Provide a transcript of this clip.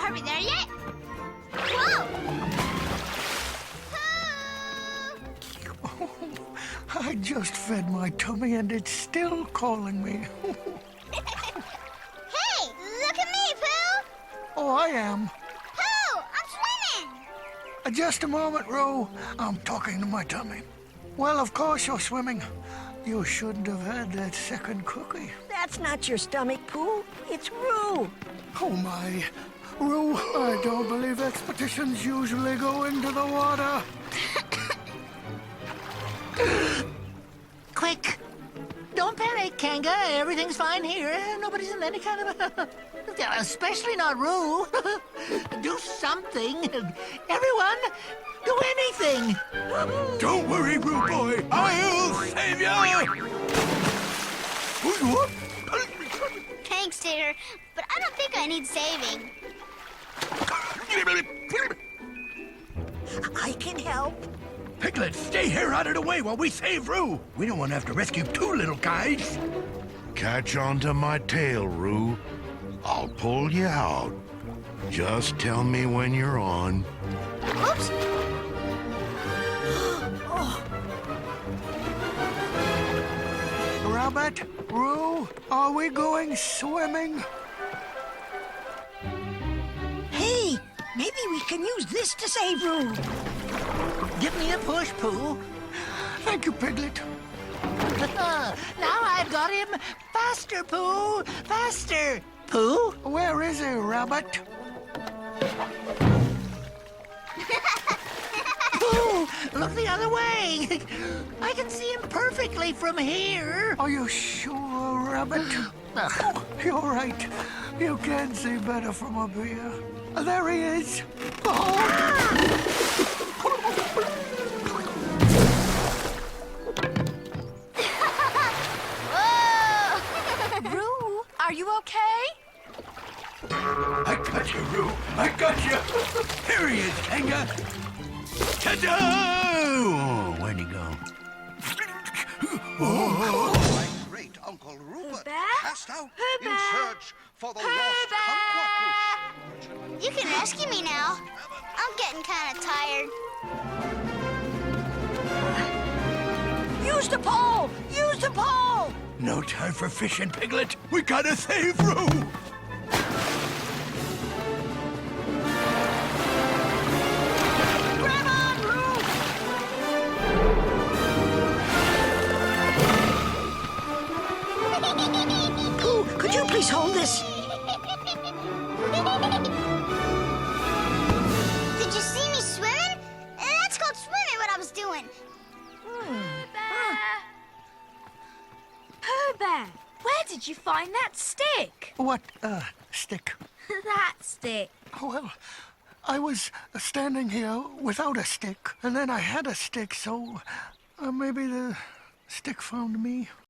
Are we there yet? Whoa! I just fed my tummy and it's still calling me. Hey, look at me, Pooh! Oh, I am. Pooh, I'm swimming! Just a moment, Roo. I'm talking to my tummy. Well, of course you're swimming. You shouldn't have had that second cookie. That's not your stomach, Pooh. It's Roo. Oh, my. Roo, I don't believe expeditions usually go into the water. Quick! Don't panic, Kanga. Everything's fine here. Nobody's in any kind of a... Especially not Roo. Do something. Everyone, do anything. Don't worry, Roo boy. I'll save you. What? Thanks, Tater, but I don't think I need saving. I can help. Piglet, stay here out of the way while we save Roo. We don't want to have to rescue two little guys. Catch onto my tail, Roo. I'll pull you out. Just tell me when you're on. Oops! Rabbit, Roo, are we going swimming? Hey, maybe we can use this to save Roo. Give me a push, Pooh. Thank you, Piglet. Now I've got him. Faster, Pooh. Faster. Pooh? Where is he, Rabbit? Pooh, look the other way. I can see him perfectly from here. Are you sure, Rabbit? You're right. You can see better from up here. There he is. Whoa! Roo, are you okay? I got you, Roo. I got you. Here he is, Kanga. Ta-da! Oh, where'd he go? My great Uncle Rupert Bear? passed out in Bear? search for the lost kumquat bush. You can rescue me now. I'm getting kind of tired. Use the pole! Use the pole! No time for fishing, Piglet. We gotta save Roo. Grab on, Roo! Pooh, could you please hold this? Did you see me swimming? That's called swimming, what I was doing. Pooh Bear, where did you find that stick? What, stick? That stick. Well, I was standing here without a stick, and then I had a stick, so maybe the stick found me.